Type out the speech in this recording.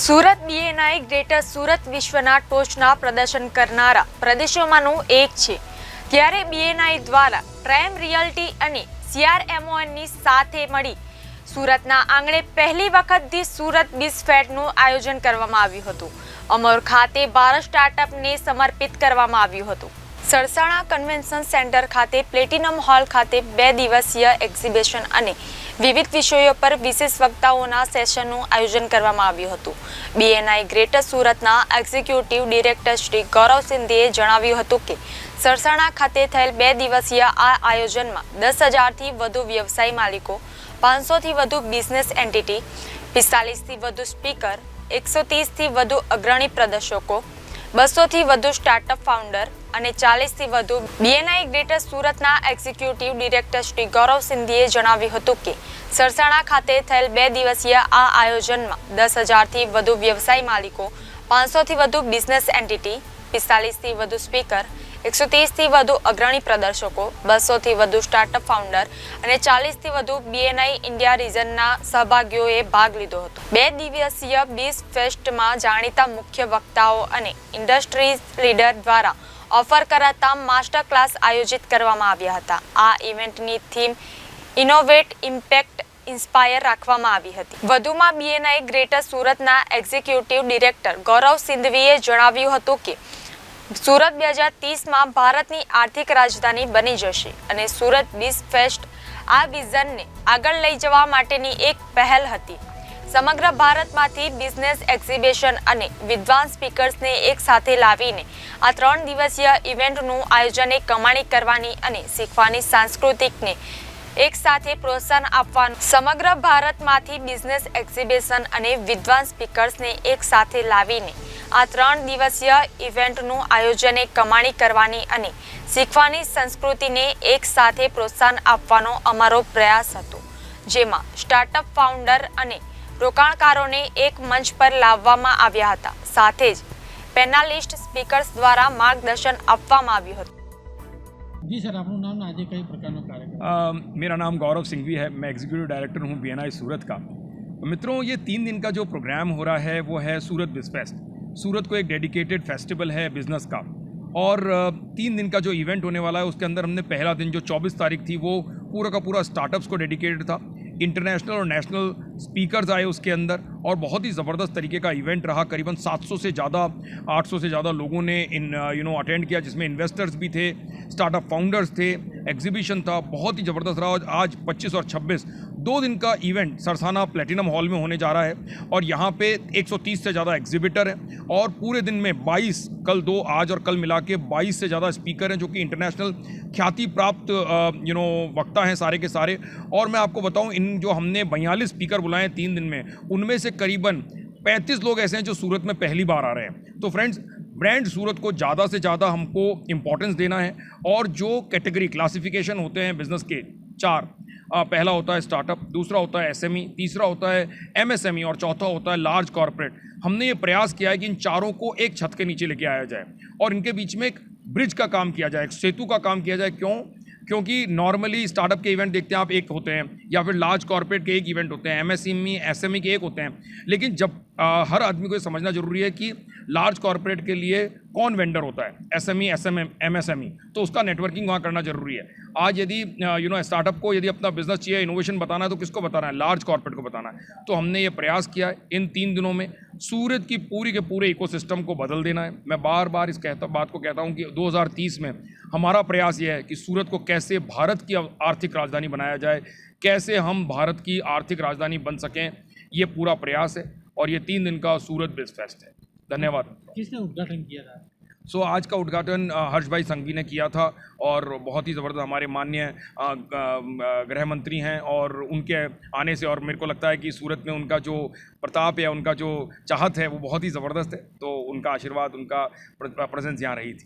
Surat BNI greater Surat વિશ્વના ટોચના પ્રદર્શન કરનારા પ્રદેશોમાંનું એક છે. ત્યારે બીએનઆઈ દ્વારા પ્રાઇમ રિયલ્ટી અને CRMOની સાથે મળી સુરતના આંગણે પહેલી વખત ધી સુરત બીઝ ફેરનું આયોજન કરવામાં આવ્યું હતું. અમોર ખાતે ભારત સ્ટાર્ટઅપને સમર્પિત કરવામાં આવ્યું હતું. સરસાણા કન્વેન્શન સેન્ટર ખાતે પ્લેટિનમ હોલ ખાતે 2 દિવસીય એક્ઝિબિશન અને વિવિધ વિષયો પર વિશેષ વક્તાઓના સેશનનું આયોજન કરવામાં આવ્યું હતું. બીએનઆઈ ગ્રેટર સુરતના એક્ઝિક્યુટિવ ડિરેક્ટર શ્રી ગૌરવ સિંધીએ જણાવ્યું હતું કે સરસાણા ખાતે થયેલ 2 દિવસીય આ આયોજનમાં 10,000થી વધુ વ્યવસાય માલિકો, 500થી વધુ બિઝનેસ એન્ટિટી, 45થી વધુ સ્પીકર, 130થી વધુ અગ્રણી પ્રદર્શકો, 200થી વધુ સ્ટાર્ટઅપ ફાઉન્ડર અને 40થી વધુ બીએનઆઈ ગ્રેટર સુરતના એક્ઝિક્યુટિવ ડિરેક્ટર શ્રી ગૌરવ સિંધીએ જણાવ્યું હતું કે સરસાણા ખાતે થયેલ 2 દિવસીય આ આયોજનમાં 10,000થી વધુ વ્યવસાય માલિકો, 500થી વધુ બિઝનેસ એન્ટિટી, 45થી વધુ સ્પીકર, 130થી વધુ અગ્રણી પ્રદર્શકો, 200થી વધુ સ્ટાર્ટઅપ ફાઉન્ડર અને 40થી વધુ બીએનઆઈ ઇન્ડિયા રીજનના સહભાગીઓએ ભાગ લીધો હતો. 2 દિવસીય બીઝ ફેસ્ટમાં જાણીતા મુખ્ય વક્તાઓ અને ઇન્ડસ્ટ્રી લીડર દ્વારા ઓફર કરાતા માસ્ટર ક્લાસ આયોજિત કરવામાં આવ્યા હતા. આ ઇવેન્ટની થીમ ઇનોવેટ, ઇમ્પેક્ટ, ઇન્સ્પાયર રાખવામાં આવી હતી. વધુમાં બીએનઆઈ ગ્રેટર સુરતના એક્ઝિક્યુટિવ ડિરેક્ટર ગૌરવ સિંધવીએ જણાવ્યું હતું કે સુરત 2030માં ભારતની આર્થિક રાજધાની બની જશે અને સુરત બીઝ ફેસ્ટ આ વિઝનને આગળ લઈ જવા માટેની એક પહેલ હતી. સમગ્ર ભારતમાંથી બિઝનેસ એક્ઝિબિશન અને વિદ્વાન સ્પીકર્સને એક સાથે લાવીને આ 3 દિવસીય ઇવેન્ટનું આયોજન એક કમાણી કરવાની અને શીખવાની સાંસ્કૃતિકને એક સાથે પ્રોત્સાહન આપવાનું. સમગ્ર ભારતમાંથી બિઝનેસ એક્ઝિબિશન અને વિદ્વાન સ્પીકર્સને એક સાથે લાવીને આ 3 દિવસીય ઇવેન્ટનું આયોજન એક કમાણી કરવાની અને શીખવાની સંસ્કૃતિને એક સાથે પ્રોત્સાહન આપવાનો અમારો પ્રયાસ હતો, જેમાં સ્ટાર્ટઅપ ફાઉન્ડર અને રોકાણકારોને એક મંચ પર લાવવામાં આવ્યા હતા. સાથે જ પેનલિસ્ટ સ્પીકર્સ દ્વારા માર્ગદર્શન આપવામાં આવ્યું હતું. जी सर, आपका नाम आज कई प्रकार का कार्यक्रम? मेरा नाम गौरव सिंघवी है. मैं एग्जीक्यूटिव डायरेक्टर हूँ बीएनआई सूरत का. मित्रों, ये 3 दिन का जो प्रोग्राम हो रहा है वो है सूरत बिज़ फेस्ट. सूरत को एक डेडिकेटेड फेस्टिवल है बिज़नेस का, और 3 दिन का जो इवेंट होने वाला है उसके अंदर हमने पहला दिन जो 24 तारीख थी वो पूरा का पूरा स्टार्टअप्स को डेडिकेटेड था. इंटरनेशनल और नेशनल स्पीकर्स आए उसके अंदर, और बहुत ही ज़बरदस्त तरीके का इवेंट रहा. करीबन 700 से ज़्यादा 800 से ज़्यादा लोगों ने अटेंड किया, जिसमें इन्वेस्टर्स भी थे, स्टार्टअप फाउंडर्स थे, एग्जीबिशन था. बहुत ही ज़बरदस्त रहा. आज 25 और 26 2 दिन का इवेंट सरसाना प्लेटिनम हॉल में होने जा रहा है, और यहाँ पे 130 से ज़्यादा एग्जीबिटर हैं, और पूरे दिन में 22, कल 2, आज और कल मिला के 22 से ज़्यादा स्पीकर हैं जो कि इंटरनेशनल ख्याति प्राप्त वक्ता हैं सारे के सारे. और मैं आपको बताऊँ, इन जो हमने 42 स्पीकर बुलाए 3 दिन में, उनमें से करीबन 35 लोग ऐसे हैं जो सूरत में पहली बार आ रहे हैं. तो फ्रेंड्स, ब्रांड सूरत को ज़्यादा से ज़्यादा हमको इम्पोर्टेंस देना है. और जो कैटेगरी क्लासिफिकेशन होते हैं बिज़नेस के 4, पहला होता है स्टार्टअप, दूसरा होता है एसएमई, तीसरा होता है एमएसएमई, और चौथा होता है लार्ज कॉर्पोरेट. हमने ये प्रयास किया है कि इन चारों को एक छत के नीचे लेके आया जाए और इनके बीच में एक ब्रिज का काम किया जाए, एक सेतु का काम किया जाए. क्यों? क्योंकि नॉर्मली स्टार्टअप के इवेंट देखते हैं आप, एक होते हैं, या फिर लार्ज कॉर्पोरेट के एक इवेंट होते हैं, एमएसएमई, एसएमई के एक होते हैं. लेकिन जब हर आदमी को ये समझना जरूरी है कि लार्ज कॉर्पोरेट के लिए कौन वेंडर होता है, एसएमई, एमएसएमई, तो उसका नेटवर्किंग वहाँ करना जरूरी है. आज यदि स्टार्टअप को यदि अपना बिजनेस चाहिए, इनोवेशन बताना है, तो किसको बताना है? लार्ज कॉर्पोरेट को बताना है. तो हमने ये प्रयास किया है इन 3 दिनों में सूरत की पूरी के पूरे इकोसिस्टम को बदल देना है. मैं बार बार इस बात को कहता हूँ कि 2030 में हमारा प्रयास ये है कि सूरत को कैसे भारत की आर्थिक राजधानी बनाया जाए, कैसे हम भारत की आर्थिक राजधानी बन सकें, ये पूरा प्रयास है. और ये 3 दिन का सूरत बिज़ फेस्ट है. धन्यवाद. किसने उद्घाटन किया था? आज का उद्घाटन हर्ष भाई संघवी ने किया था, और बहुत ही ज़बरदस्त हमारे माननीय गृह मंत्री हैं, और उनके आने से और मेरे को लगता है कि सूरत में उनका जो प्रताप है, उनका जो चाहत है वो बहुत ही ज़बरदस्त है. तो उनका आशीर्वाद, उनका प्रेजेंस यहाँ रही थी.